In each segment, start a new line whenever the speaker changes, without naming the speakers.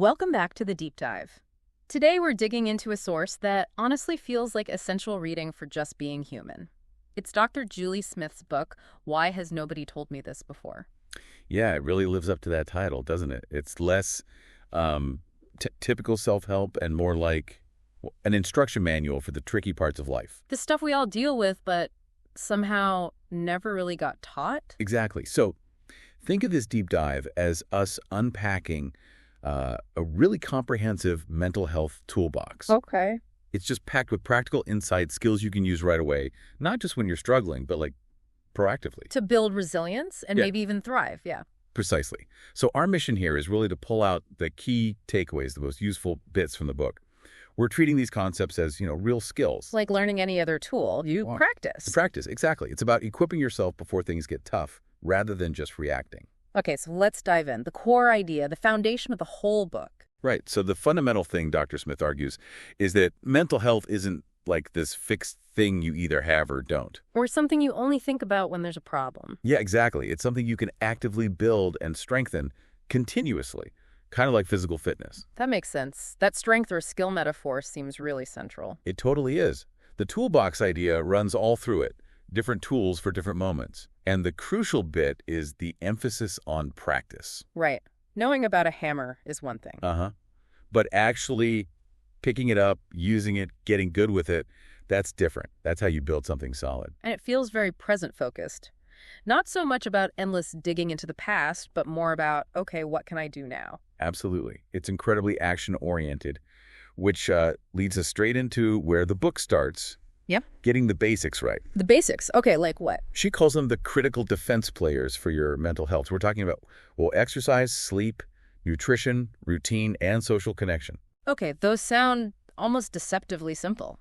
Welcome back to the Deep Dive. Today we're digging into a source that honestly feels like essential reading for just being human. It's Dr. Julie Smith's book, Why Has Nobody Told Me This Before?
Yeah, it really lives up to that title, doesn't it? It's less typical self-help and more like an instruction manual for the tricky parts of life.
The stuff we all deal with, but somehow never really got taught?
Exactly. So think of this deep dive as us unpacking a really comprehensive mental health toolbox.
Okay.
It's just packed with practical insights, skills you can use right away, not just when you're struggling, but like proactively.
To build resilience and
Yeah.
maybe even thrive, yeah.
Precisely. So our mission here is really to pull out the key takeaways, the most useful bits from the book. We're treating these concepts as, real skills.
Like learning any other tool, you
Wow.
practice.
Practice, exactly. It's about equipping yourself before things get tough, rather than just reacting.
Okay, so let's dive in. The core idea, the foundation of the whole book.
Right. So the fundamental thing, Dr. Smith argues, is that mental health isn't like this fixed thing you either have or don't.
Or something you only think about when there's a problem.
Yeah, exactly. It's something you can actively build and strengthen continuously, kind of like physical fitness.
That makes sense. That strength or skill metaphor seems really central.
It totally is. The toolbox idea runs all through it, different tools for different moments. And the crucial bit is the emphasis on practice.
Right. Knowing about a hammer is one thing.
But actually picking it up, using it, getting good with it, that's different. That's how you build something solid.
And it feels very present-focused. Not so much about endless digging into the past, but more about, okay, what can I do now?
Absolutely. It's incredibly action-oriented, which leads us straight into where the book starts.
Yep.
Getting the basics right.
The basics. Okay, like what?
She calls them the critical defense players for your mental health. We're talking about, exercise, sleep, nutrition, routine, and social connection.
Okay, those sound almost deceptively simple.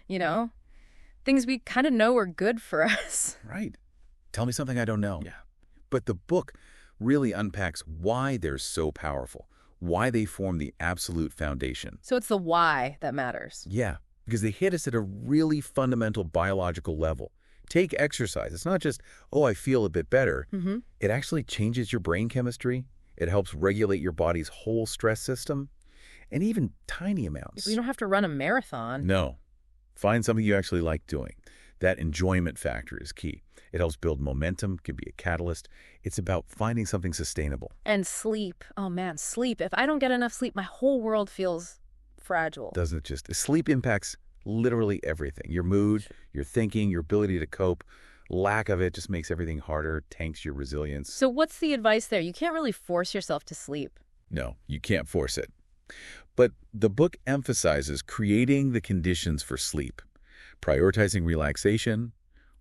Things we kind of know are good for us.
Right. Tell me something I don't know. Yeah. But the book really unpacks why they're so powerful, why they form the absolute foundation.
So it's the why that matters.
Yeah, because they hit us at a really fundamental biological level. Take exercise. It's not just, I feel a bit better.
Mm-hmm.
It actually changes your brain chemistry. It helps regulate your body's whole stress system, and even tiny amounts.
You don't have to run a marathon.
No. Find something you actually like doing. That enjoyment factor is key. It helps build momentum, can be a catalyst. It's about finding something sustainable.
And sleep. Oh man, sleep. If I don't get enough sleep, my whole world feels fragile.
Doesn't it just? Sleep impacts literally everything. Your mood, your thinking, your ability to cope. Lack of it just makes everything harder, tanks your resilience.
So what's the advice there? You can't really force yourself to sleep.
No, you can't force it. But the book emphasizes creating the conditions for sleep, prioritizing relaxation,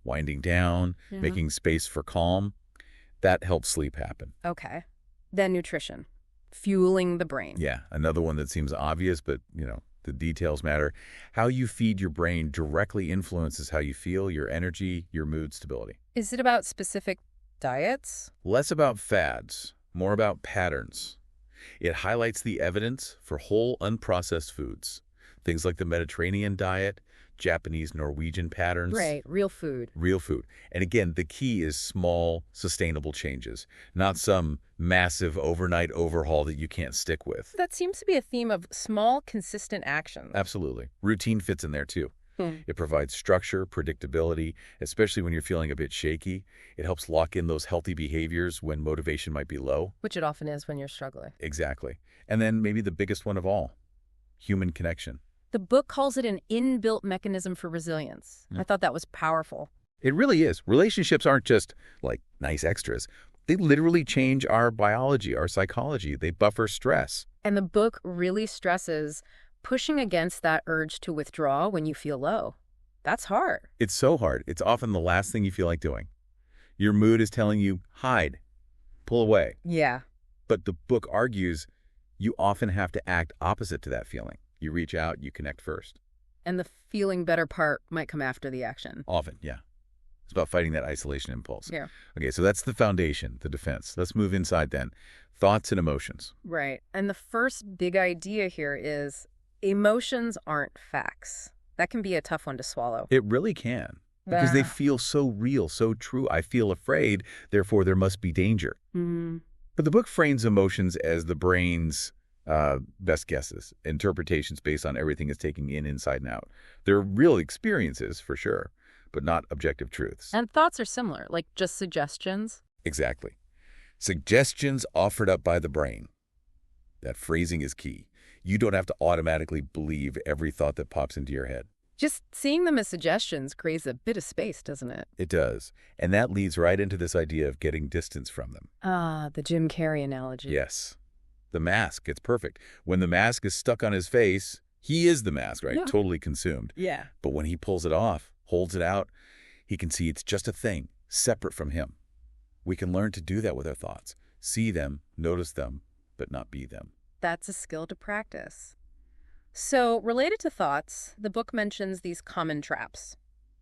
winding down,
Yeah.
making space for calm. That helps sleep happen.
Okay. Then nutrition. Fueling the brain.
Yeah, another one that seems obvious, but, the details matter. How you feed your brain directly influences how you feel, your energy, your mood stability.
Is it about specific diets?
Less about fads, more about patterns. It highlights the evidence for whole unprocessed foods, things like the Mediterranean diet, Japanese, Norwegian patterns.
Right, real food.
Real food. And again, the key is small, sustainable changes, not some massive overnight overhaul that you can't stick with.
That seems to be a theme of small, consistent actions.
Absolutely. Routine fits in there too.
Hmm.
It provides structure, predictability, especially when you're feeling a bit shaky. It helps lock in those healthy behaviors when motivation might be low.
Which it often is when you're struggling.
Exactly. And then maybe the biggest one of all, human connection.
The book calls it an inbuilt mechanism for resilience. I thought that was powerful.
It really is. Relationships aren't just like nice extras. They literally change our biology, our psychology. They buffer stress.
And the book really stresses pushing against that urge to withdraw when you feel low. That's hard.
It's so hard. It's often the last thing you feel like doing. Your mood is telling you, hide, pull away.
Yeah.
But the book argues you often have to act opposite to that feeling. You reach out, you connect first.
And the feeling better part might come after the action.
Often, yeah. It's about fighting that isolation impulse.
Yeah.
Okay, so that's the foundation, the defense. Let's move inside then. Thoughts and emotions.
Right. And the first big idea here is emotions aren't facts. That can be a tough one to swallow.
It really can. Because they feel so real, so true. I feel afraid, therefore there must be danger.
Mm-hmm.
But the book frames emotions as the brain's best guesses, interpretations based on everything it's taking in inside and out. They're real experiences, for sure, but not objective truths.
And thoughts are similar, like just suggestions.
Exactly. Suggestions offered up by the brain. That phrasing is key. You don't have to automatically believe every thought that pops into your head.
Just seeing them as suggestions creates a bit of space, doesn't it?
It does. And that leads right into this idea of getting distance from them.
Ah, the Jim Carrey analogy.
Yes. The mask, it's perfect. When the mask is stuck on his face, he is the mask, right?
Yeah.
Totally consumed.
Yeah.
But when he pulls it off, holds it out, he can see it's just a thing, separate from him. We can learn to do that with our thoughts. See them, notice them, but not be them.
That's a skill to practice. So, related to thoughts, the book mentions these common traps,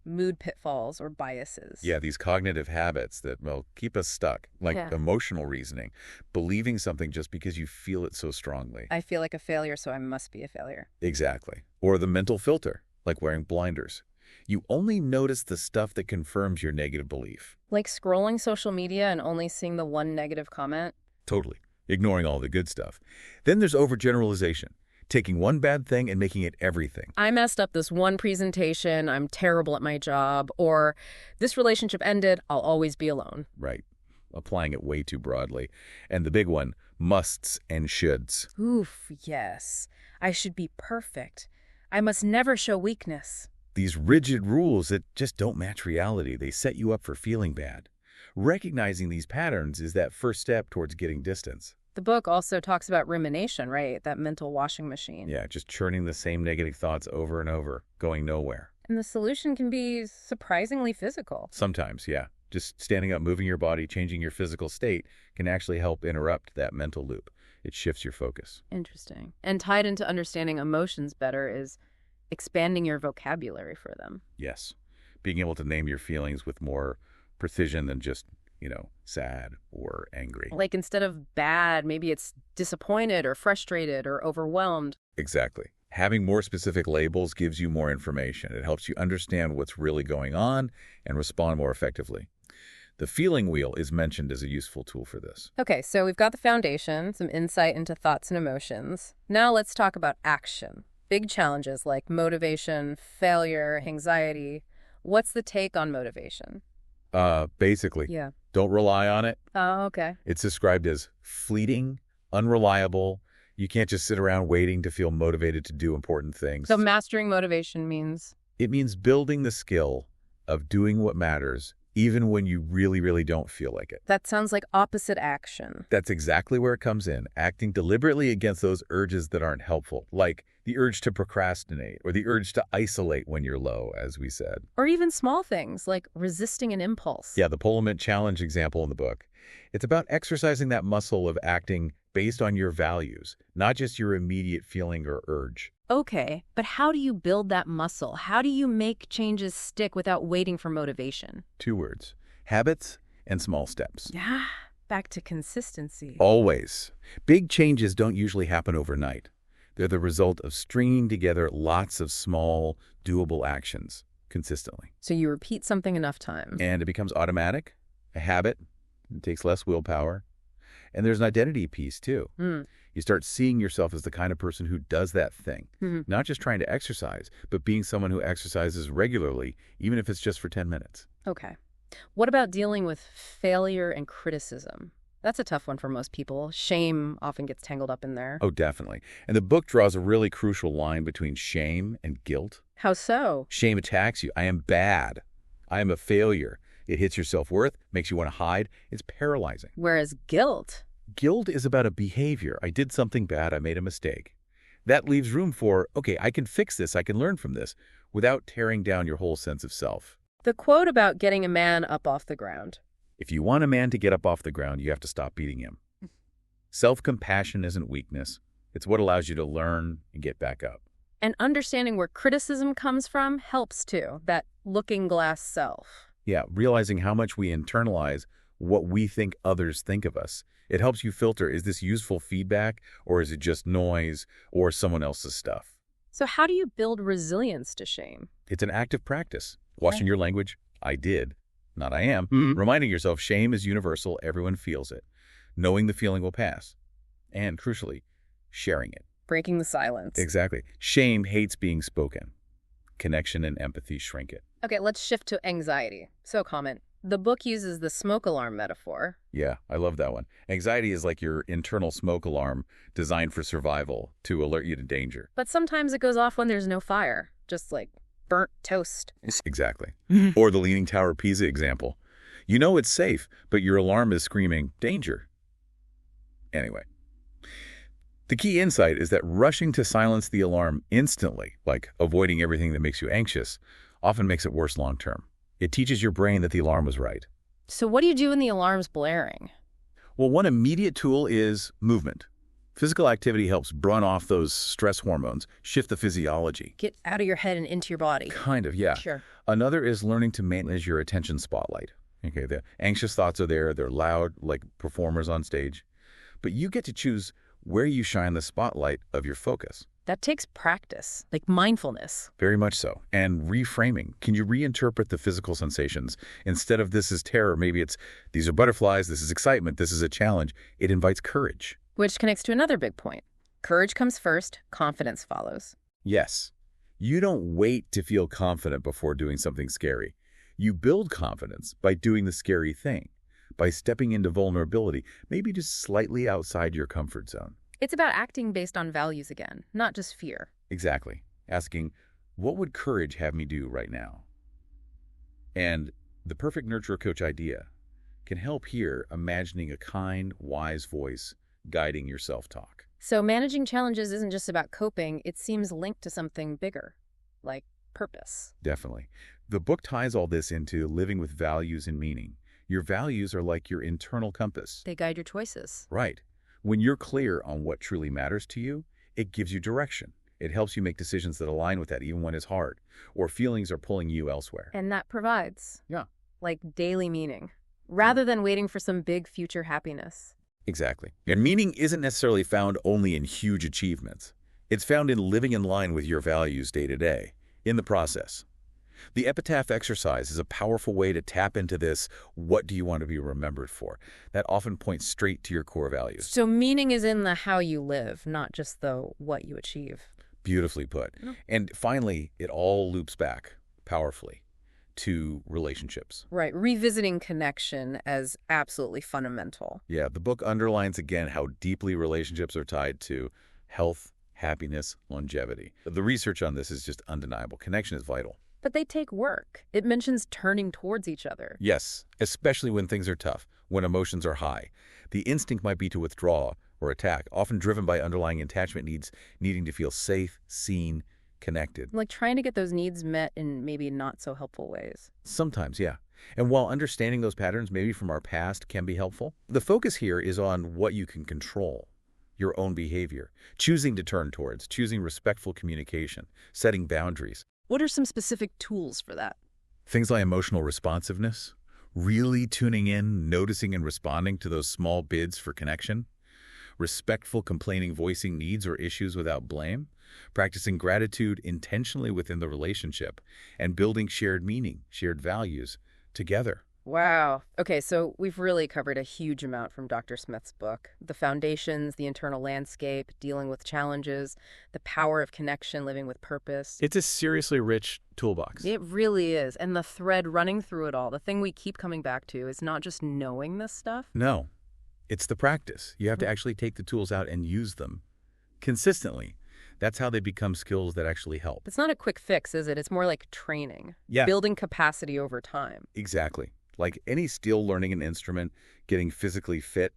mood pitfalls or biases.
Yeah, these cognitive habits that, well, keep us stuck, like
Yeah.
emotional reasoning, believing something just because you feel it so strongly.
I feel like a failure, so I must be a failure.
Exactly. Or the mental filter, like wearing blinders. You only notice the stuff that confirms your negative belief.
Like scrolling social media and only seeing the one negative comment.
Totally. Ignoring all the good stuff. Then there's overgeneralization. Taking one bad thing and making it everything.
I messed up this one presentation, I'm terrible at my job, or this relationship ended, I'll always be alone.
Right. Applying it way too broadly. And the big one, musts and shoulds.
Oof, yes. I should be perfect. I must never show weakness.
These rigid rules that just don't match reality. They set you up for feeling bad. Recognizing these patterns is that first step towards getting distance.
The book also talks about rumination, right? That mental washing machine.
Yeah, just churning the same negative thoughts over and over, going nowhere.
And the solution can be surprisingly physical.
Sometimes, yeah. Just standing up, moving your body, changing your physical state can actually help interrupt that mental loop. It shifts your focus.
Interesting. And tied into understanding emotions better is expanding your vocabulary for them.
Yes. Being able to name your feelings with more precision than just, sad or angry.
Like instead of bad, maybe it's disappointed or frustrated or overwhelmed.
Exactly. Having more specific labels gives you more information. It helps you understand what's really going on and respond more effectively. The feeling wheel is mentioned as a useful tool for this.
Okay, so we've got the foundation, some insight into thoughts and emotions. Now let's talk about action. Big challenges like motivation, failure, anxiety. What's the take on motivation?
Basically,
Yeah.
don't rely on it.
Oh, okay.
It's described as fleeting, unreliable. You can't just sit around waiting to feel motivated to do important things.
So mastering motivation means?
It means building the skill of doing what matters, even when you really, really don't feel like it.
That sounds like opposite action.
That's exactly where it comes in, acting deliberately against those urges that aren't helpful, like the urge to procrastinate or the urge to isolate when you're low, as we said.
Or even small things like resisting an impulse.
Yeah, the Pullman Challenge example in the book. It's about exercising that muscle of acting based on your values, not just your immediate feeling or urge.
Okay, but how do you build that muscle? How do you make changes stick without waiting for motivation?
2 words, habits and small steps.
Yeah, back to consistency.
Always. Big changes don't usually happen overnight. They're the result of stringing together lots of small, doable actions consistently.
So you repeat something enough times.
And it becomes automatic, a habit. It takes less willpower. And there's an identity piece, too. You start seeing yourself as the kind of person who does that thing. Not just trying to exercise, but being someone who exercises regularly, even if it's just for 10 minutes.
Okay. What about dealing with failure and criticism? That's a tough one for most people. Shame often gets tangled up in there.
Oh, definitely. And the book draws a really crucial line between shame and guilt.
How so?
Shame attacks you. I am bad. I am a failure. It hits your self-worth, makes you want to hide. It's paralyzing.
Whereas guilt?
Guilt is about a behavior. I did something bad. I made a mistake. That leaves room for, okay, I can fix this. I can learn from this without tearing down your whole sense of self.
The quote about getting a man up off the ground.
If you want a man to get up off the ground, you have to stop beating him. Self-compassion isn't weakness. It's what allows you to learn and get back up.
And understanding where criticism comes from helps too, that looking glass self.
Yeah, realizing how much we internalize what we think others think of us. It helps you filter, is this useful feedback or is it just noise or someone else's stuff?
So how do you build resilience to shame?
It's an active practice. Watching your language, I did, not I am.
Mm-hmm.
Reminding yourself shame is universal, everyone feels it. Knowing the feeling will pass. And crucially, sharing it.
Breaking the silence.
Exactly. Shame hates being spoken. Connection and empathy shrink it.
Okay, let's shift to anxiety. So common. The book uses the smoke alarm metaphor.
Yeah, I love that one. Anxiety is like your internal smoke alarm designed for survival to alert you to danger.
But sometimes it goes off when there's no fire, just like burnt toast.
Exactly. Or the Leaning Tower of Pisa example. You know it's safe, but your alarm is screaming, danger. Anyway, the key insight is that rushing to silence the alarm instantly, like avoiding everything that makes you anxious, often makes it worse long term. It teaches your brain that the alarm was right.
So what do you do when the alarm's blaring?
Well, one immediate tool is movement. Physical activity helps burn off those stress hormones, shift the physiology.
Get out of your head and into your body.
Kind of, yeah.
Sure.
Another is learning to manage your attention spotlight. Okay, the anxious thoughts are there. They're loud, like performers on stage. But you get to choose where you shine the spotlight of your focus.
That takes practice, like mindfulness.
Very much so. And reframing. Can you reinterpret the physical sensations? Instead of this is terror, maybe it's these are butterflies, this is excitement, this is a challenge. It invites courage.
Which connects to another big point. Courage comes first, confidence follows.
Yes. You don't wait to feel confident before doing something scary. You build confidence by doing the scary thing, by stepping into vulnerability, maybe just slightly outside your comfort zone.
It's about acting based on values again, not just fear.
Exactly. Asking, what would courage have me do right now? And the Perfect Nurturer Coach idea can help here, imagining a kind, wise voice guiding your self-talk.
So managing challenges isn't just about coping, it seems linked to something bigger, like purpose.
Definitely. The book ties all this into living with values and meaning. Your values are like your internal compass.
They guide your choices.
Right. When you're clear on what truly matters to you, it gives you direction. It helps you make decisions that align with that even when it's hard, or feelings are pulling you elsewhere.
And that provides,
Yeah.
like daily meaning, rather than waiting for some big future happiness.
Exactly. And meaning isn't necessarily found only in huge achievements. It's found in living in line with your values day to day, in the process. The epitaph exercise is a powerful way to tap into this, what do you want to be remembered for? That often points straight to your core values.
So meaning is in the how you live, not just the what you achieve.
Beautifully put. And finally, it all loops back powerfully to relationships.
Right, revisiting connection as absolutely fundamental.
Yeah, the book underlines again how deeply relationships are tied to health, happiness, longevity. The research on this is just undeniable. Connection is vital.
But they take work. It mentions turning towards each other.
Yes, especially when things are tough, when emotions are high. The instinct might be to withdraw or attack, often driven by underlying attachment needs, needing to feel safe, seen, connected.
Like trying to get those needs met in maybe not so helpful ways.
Sometimes, yeah. And while understanding those patterns, maybe from our past, can be helpful, the focus here is on what you can control. Your own behavior, choosing to turn towards, choosing respectful communication, setting boundaries.
What are some specific tools for that?
Things like emotional responsiveness, really tuning in, noticing and responding to those small bids for connection, respectful complaining, voicing needs or issues without blame, practicing gratitude intentionally within the relationship, and building shared meaning, shared values together.
Wow. Okay, so we've really covered a huge amount from Dr. Smith's book. The foundations, the internal landscape, dealing with challenges, the power of connection, living with purpose.
It's a seriously rich toolbox.
It really is. And the thread running through it all, the thing we keep coming back to is not just knowing this stuff.
No, it's the practice. You have to actually take the tools out and use them consistently. That's how they become skills that actually help.
It's not a quick fix, is it? It's more like training.
Yeah.
Building capacity over time.
Exactly. Like any skill, learning an instrument, getting physically fit,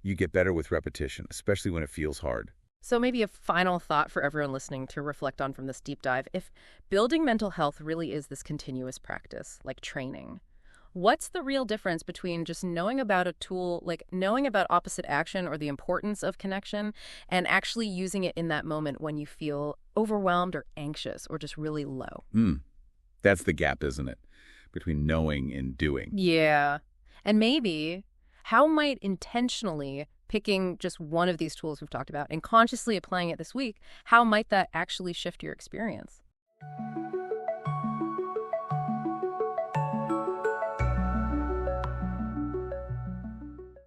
you get better with repetition, especially when it feels hard.
So maybe a final thought for everyone listening to reflect on from this deep dive. If building mental health really is this continuous practice, like training, what's the real difference between just knowing about a tool, like knowing about opposite action or the importance of connection, and actually using it in that moment when you feel overwhelmed or anxious or just really low?
That's the gap, isn't it? Between knowing and doing.
Yeah. And maybe how might intentionally picking just one of these tools we've talked about and consciously applying it this week, how might that actually shift your experience?